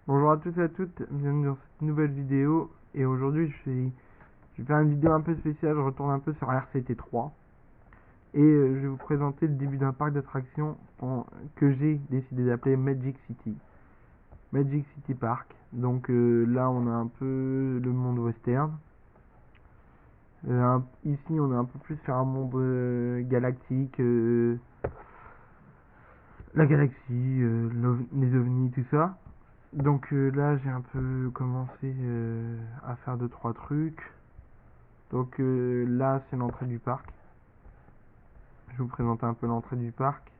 Bonjour à tous et à toutes, bienvenue dans cette nouvelle vidéo. Et aujourd'hui je vais faire une vidéo un peu spéciale, je retourne un peu sur RCT 3. Et je vais vous présenter le début d'un parc d'attractions que j'ai décidé d'appeler Magic City. Magic City Park. Donc là on a un peu le monde western. Ici on est un peu plus sur un monde galactique. La galaxie, les ovnis, tout ça. Donc là j'ai un peu commencé à faire 2-3 trucs. Donc là c'est l'entrée du parc. Je vais vous présenter un peu l'entrée du parc.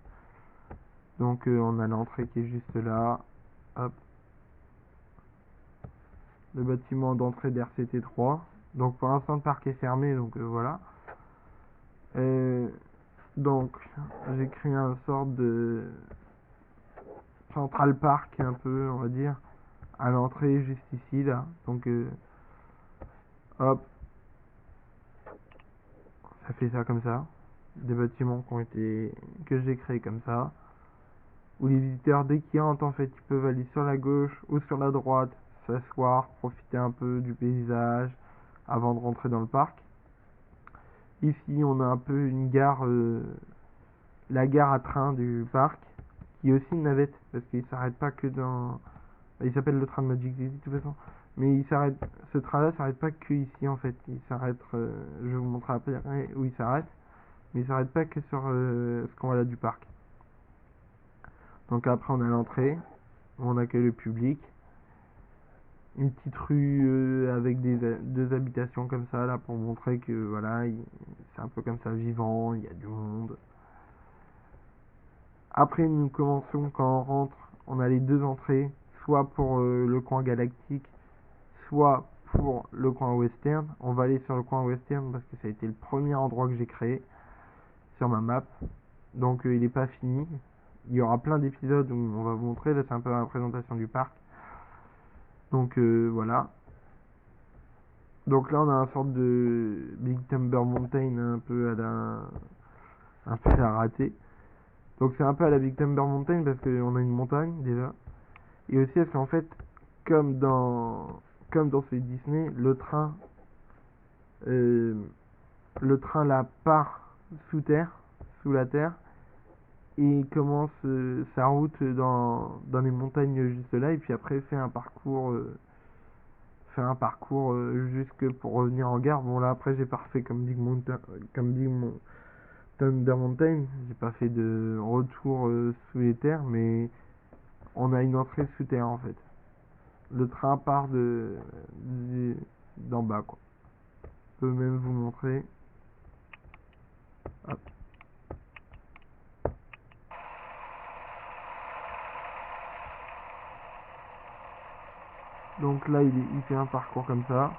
Donc on a l'entrée qui est juste là. Hop. Le bâtiment d'entrée d'RCT 3. Donc pour l'instant le parc est fermé, donc voilà. Donc j'ai créé un sorte de Central Park un peu, on va dire, à l'entrée juste ici là. Donc hop, ça fait ça comme ça. Des bâtiments que j'ai créés comme ça, où les visiteurs, dès qu'ils rentrent, en fait, ils peuvent aller sur la gauche ou sur la droite, s'asseoir, profiter un peu du paysage avant de rentrer dans le parc. Ici on a un peu une gare, la gare à train du parc, qui est aussi une navette, parce qu'il s'arrête pas que dans... Il s'appelle le train de Magic City de toute façon, mais ce train-là s'arrête pas que ici en fait, il s'arrête, je vais vous montrer après où il s'arrête, mais il s'arrête pas que sur ce qu'on voit là du parc. Donc après on a l'entrée, où on accueille le public, une petite rue avec deux habitations comme ça là pour montrer que voilà, c'est un peu comme ça vivant, il y a du monde. Après nous commençons, quand on rentre, on a les deux entrées, soit pour le coin galactique, soit pour le coin western. On va aller sur le coin western parce que ça a été le premier endroit que j'ai créé sur ma map. Donc il n'est pas fini. Il y aura plein d'épisodes où on va vous montrer. Là c'est un peu la présentation du parc. Donc voilà. Donc là on a un sorte de Big Timber Mountain un peu à la ratée. Donc c'est un peu à la Big Timber Mountain parce qu'on a une montagne déjà. Et aussi parce qu'en fait, comme dans celui Disney, euh, le train là part sous terre, sous la terre, et commence sa route dans les montagnes juste là, et puis après fait un parcours jusque pour revenir en gare. Bon là après j'ai pas refait comme Big Thunder Mountain, j'ai pas fait de retour sous les terres, mais on a une entrée sous terre en fait. Le train part d'en bas quoi. Je peux même vous montrer. Hop. Donc là il fait un parcours comme ça.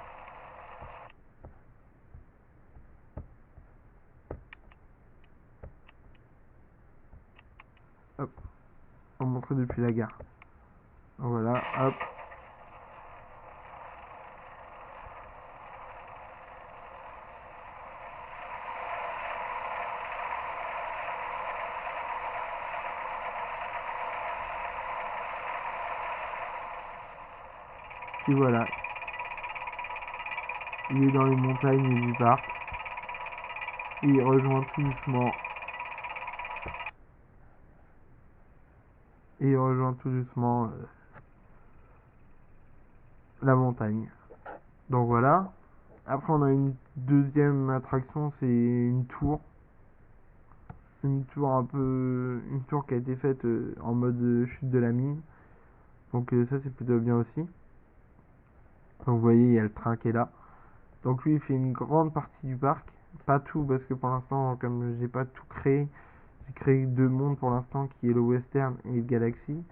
Hop. On va montrer depuis la gare. Donc voilà, hop. Puis voilà. Il est dans les montagnes du parc. Et il rejoint tout doucement. Et il rejoint tout doucement la montagne. Donc voilà. Après on a une deuxième attraction, c'est une tour. Une tour une tour qui a été faite en mode chute de la mine. Donc ça c'est plutôt bien aussi. Donc vous voyez il y a le train qui est là. Donc lui il fait une grande partie du parc. Pas tout parce que pour l'instant comme j'ai pas tout créé, j'ai créé deux mondes pour l'instant qui est le western et le galaxy.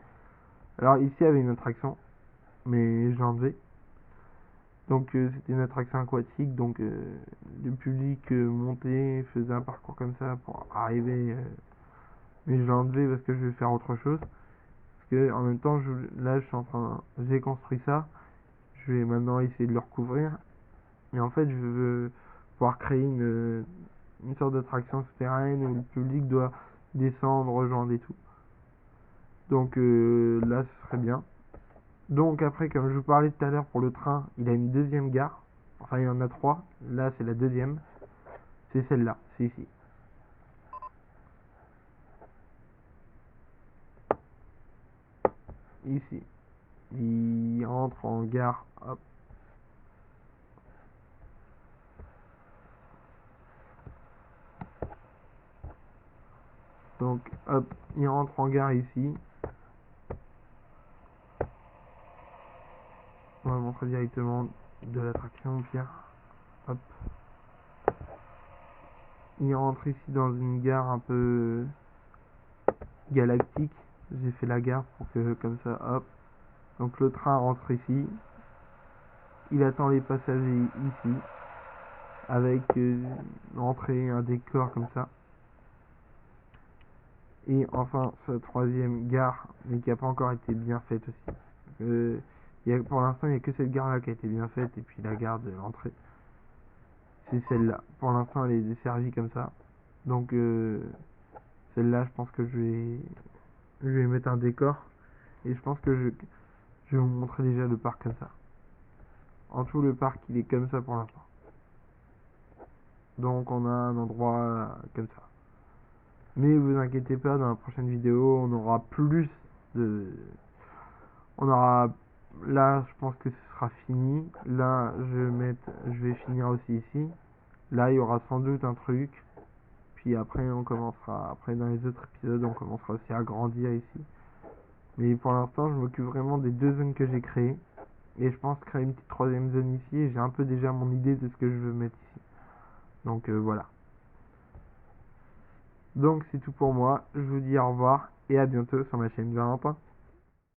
Alors ici il y avait une attraction mais je l'ai enlevé. Donc c'était une attraction aquatique, donc le public montait, faisait un parcours comme ça pour arriver, mais je l'ai enlevé parce que je vais faire autre chose. Parce que en même temps, là j'ai construit ça, je vais maintenant essayer de le recouvrir. Et en fait, je veux pouvoir créer une sorte d'attraction souterraine où le public doit descendre, rejoindre et tout. Donc là, ce serait bien. Donc après, comme je vous parlais tout à l'heure pour le train, il a une deuxième gare. Enfin, il y en a trois. Là, c'est la deuxième. C'est celle-là. C'est ici. Ici. Il entre en gare. Hop. Donc, hop, il rentre en gare ici. On va montrer directement de l'attraction, Pierre. Hop. Il rentre ici dans une gare un peu galactique. J'ai fait la gare pour que, comme ça, hop. Donc le train rentre ici. Il attend les passagers ici. Avec l'entrée, un décor comme ça. Et enfin, sa troisième gare, mais qui n'a pas encore été bien faite aussi. Pour l'instant, il n'y a que cette gare-là qui a été bien faite, et puis la gare de l'entrée. C'est celle-là. Pour l'instant, elle est desservie comme ça. Donc, celle-là, je pense que je vais mettre un décor. Et je pense que je vais vous montrer déjà le parc comme ça. En tout, le parc, il est comme ça pour l'instant. Donc, on a un endroit comme ça. Mais vous inquiétez pas, dans la prochaine vidéo, on aura plus de... On aura... Là, je pense que ce sera fini. Là, je vais finir aussi ici. Là, il y aura sans doute un truc. Puis après, on commencera... Après, dans les autres épisodes, on commencera aussi à grandir ici. Mais pour l'instant, je m'occupe vraiment des deux zones que j'ai créées. Et je pense créer une petite troisième zone ici. Et j'ai un peu déjà mon idée de ce que je veux mettre ici. Donc voilà. Donc c'est tout pour moi. Je vous dis au revoir et à bientôt sur ma chaîne Valentin.